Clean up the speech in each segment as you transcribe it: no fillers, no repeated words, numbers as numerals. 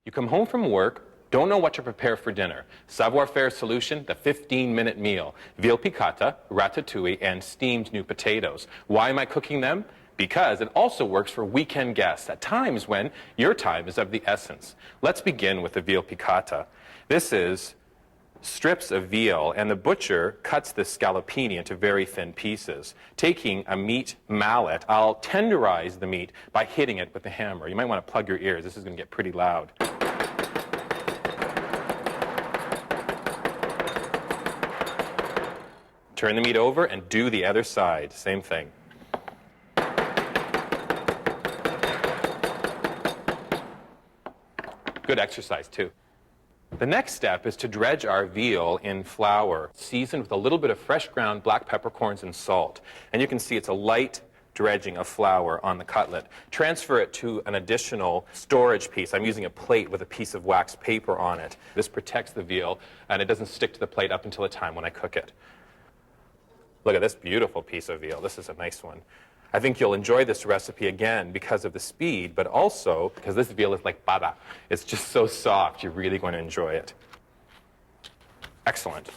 You come home from work, don't know what to prepare for dinner. Savoir Faire solution, the 15-minute meal. Veal piccata, ratatouille, and steamed new potatoes. Why am I cooking them? Because it also works for weekend guests at times when your time is of the essence. Let's begin with the veal piccata. This is strips of veal, and the butcher cuts this scallopini into very thin pieces. Taking a meat mallet, I'll tenderize the meat by hitting it with a hammer. You might want to plug your ears. This is going to get pretty loud. Turn the meat over and do the other side. Same thing. Good exercise, too. The next step is to dredge our veal in flour, seasoned with a little bit of fresh ground black peppercorns and salt. And you can see it's a light dredging of flour on the cutlet. Transfer it to an additional storage piece. I'm using a plate with a piece of wax paper on it. This protects the veal, and it doesn't stick to the plate up until the time when I cook it. Look at this beautiful piece of veal. This is a nice one. I think you'll enjoy this recipe again because of the speed, but also because this veal is like baba. It's just so soft, you're really going to enjoy it. Excellent.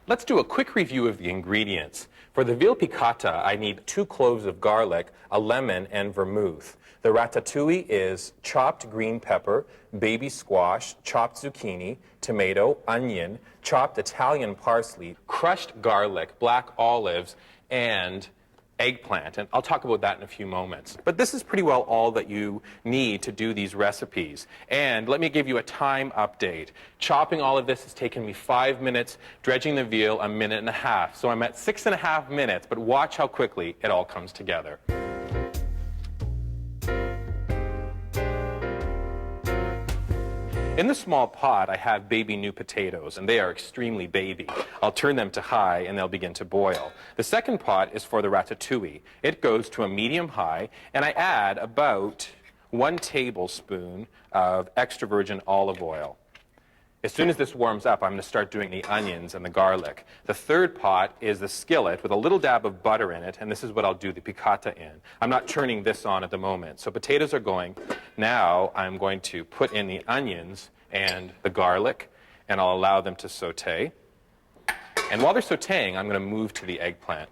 Let's do a quick review of the ingredients. For the veal piccata, I need 2 cloves of garlic, a lemon, and vermouth. The ratatouille is chopped green pepper, baby squash, chopped zucchini, tomato, onion, chopped Italian parsley, crushed garlic, black olives, and eggplant, and I'll talk about that in a few moments. But this is pretty well all that you need to do these recipes. And let me give you a time update. Chopping all of this has taken me 5 minutes, dredging the veal 1.5 minutes. So I'm at 6.5 minutes, but watch how quickly it all comes together. In the small pot, I have baby new potatoes, and they are extremely baby. I'll turn them to high, and they'll begin to boil. The second pot is for the ratatouille. It goes to a medium high, and I add about 1 tablespoon of extra virgin olive oil. As soon as this warms up, I'm going to start doing the onions and the garlic. The third pot is the skillet with a little dab of butter in it, and this is what I'll do the piccata in. I'm not turning this on at the moment. So potatoes are going. Now I'm going to put in the onions and the garlic, and I'll allow them to saute. And while they're sauteing, I'm going to move to the eggplant.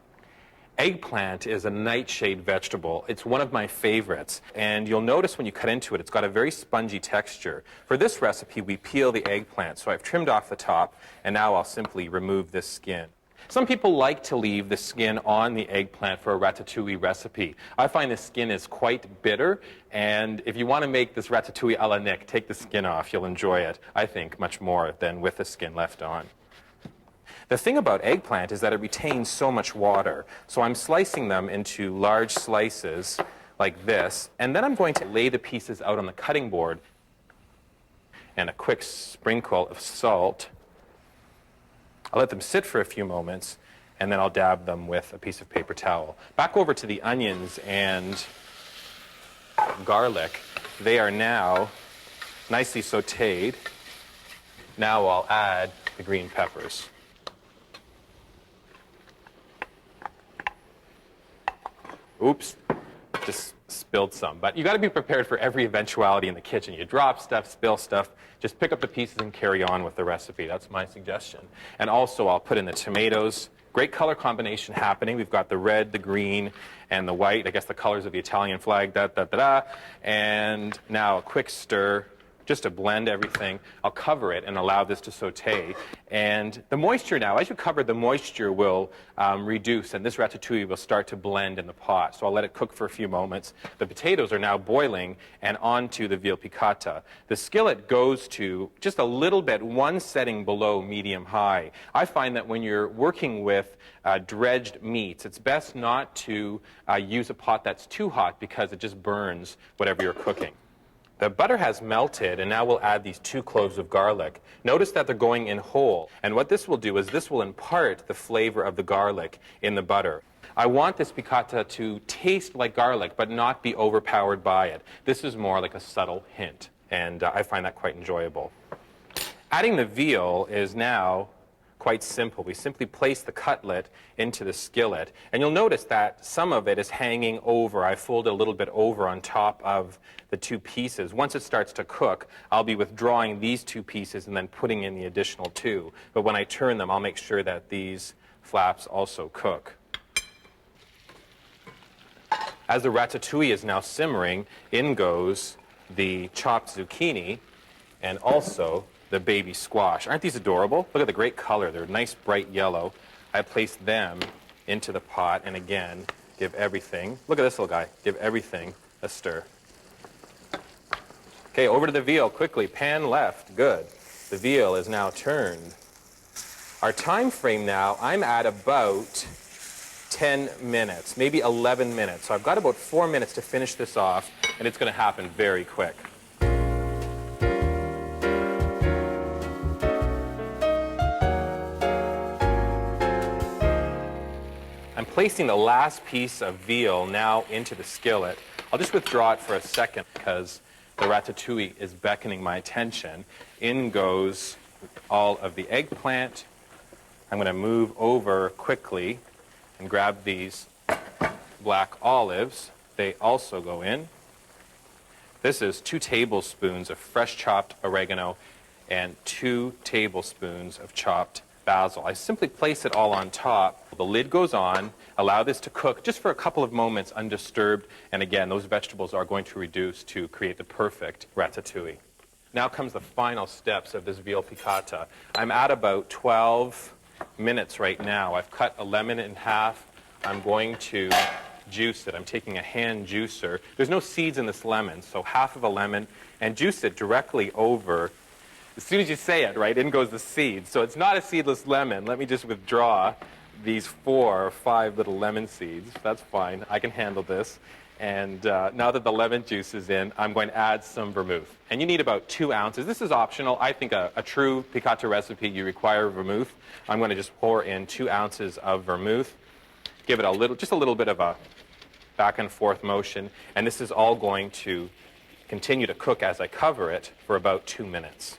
Eggplant is a nightshade vegetable. It's one of my favorites. And you'll notice when you cut into it, it's got a very spongy texture. For this recipe, we peel the eggplant. So I've trimmed off the top, and now I'll simply remove this skin. Some people like to leave the skin on the eggplant for a ratatouille recipe. I find the skin is quite bitter, and if you want to make this ratatouille a la Nick, take the skin off. You'll enjoy it, I think, much more than with the skin left on. The thing about eggplant is that it retains so much water. So I'm slicing them into large slices like this, and then I'm going to lay the pieces out on the cutting board and a quick sprinkle of salt. I'll let them sit for a few moments, and then I'll dab them with a piece of paper towel. Back over to the onions and garlic. They are now nicely sautéed. Now I'll add the green peppers. Oops, just spilled some. But you got to be prepared for every eventuality in the kitchen. You drop stuff, spill stuff. Just pick up the pieces and carry on with the recipe. That's my suggestion. And also, I'll put in the tomatoes. Great color combination happening. We've got the red, the green, and the white. I guess the colors of the Italian flag. And now a quick stir, just to blend everything. I'll cover it and allow this to saute. And the moisture now, as you cover, the moisture will reduce, and this ratatouille will start to blend in the pot. So I'll let it cook for a few moments. The potatoes are now boiling, and onto the veal piccata. The skillet goes to just a little bit, 1 setting below medium-high. I find that when you're working with dredged meats, it's best not to use a pot that's too hot because it just burns whatever you're cooking. The butter has melted, and now we'll add these 2 cloves of garlic. Notice that they're going in whole. And what this will do is this will impart the flavor of the garlic in the butter. I want this piccata to taste like garlic, but not be overpowered by it. This is more like a subtle hint, and I find that quite enjoyable. Adding the veal is now quite simple. We simply place the cutlet into the skillet, and you'll notice that some of it is hanging over. I fold it a little bit over on top of the two pieces. Once it starts to cook, I'll be withdrawing these two pieces and then putting in the additional two. But when I turn them, I'll make sure that these flaps also cook. As the ratatouille is now simmering, in goes the chopped zucchini and also the baby squash. Aren't these adorable? Look at the great color. They're nice bright yellow. I place them into the pot and again give everything, look at this little guy, give everything a stir. Okay, over to the veal quickly. Pan left, good. The veal is now turned. Our time frame now, I'm at about 10 minutes, maybe 11 minutes. So I've got about 4 minutes to finish this off, and it's going to happen very quick. I'm placing the last piece of veal now into the skillet. I'll just withdraw it for a second because the ratatouille is beckoning my attention. In goes all of the eggplant. I'm going to move over quickly and grab these black olives. They also go in. This is 2 tablespoons of fresh chopped oregano and 2 tablespoons of chopped basil. I simply place it all on top. The lid goes on. Allow this to cook just for a couple of moments undisturbed. And again, those vegetables are going to reduce to create the perfect ratatouille. Now comes the final steps of this veal piccata. I'm at about 12 minutes right now. I've cut a lemon in half. I'm going to juice it. I'm taking a hand juicer. There's no seeds in this lemon, so half of a lemon, and juice it directly over. As soon as you say it, right, in goes the seed. So it's not a seedless lemon. Let me just withdraw these 4 or 5 little lemon seeds. That's fine. I can handle this. And now that the lemon juice is in, I'm going to add some vermouth. And you need about 2 ounces. This is optional. I think a true piccata recipe, you require vermouth. I'm going to just pour in 2 ounces of vermouth. Give it a little, just a little bit of a back and forth motion. And this is all going to continue to cook as I cover it for about 2 minutes.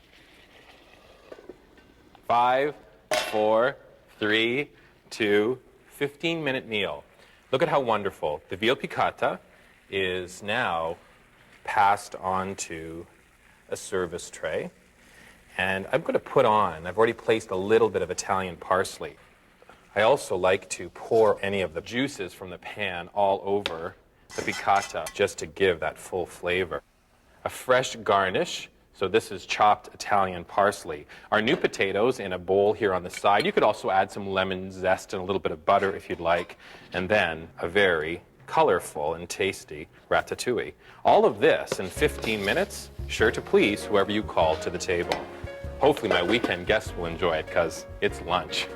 5, 4, 3, 2, 15-minute meal. Look at how wonderful. The veal piccata is now passed onto a service tray. And I'm going to put on, I've already placed a little bit of Italian parsley. I also like to pour any of the juices from the pan all over the piccata just to give that full flavor. A fresh garnish. So this is chopped Italian parsley. Our new potatoes in a bowl here on the side. You could also add some lemon zest and a little bit of butter if you'd like. And then a very colorful and tasty ratatouille. All of this in 15 minutes, sure to please whoever you call to the table. Hopefully my weekend guests will enjoy it because it's lunch.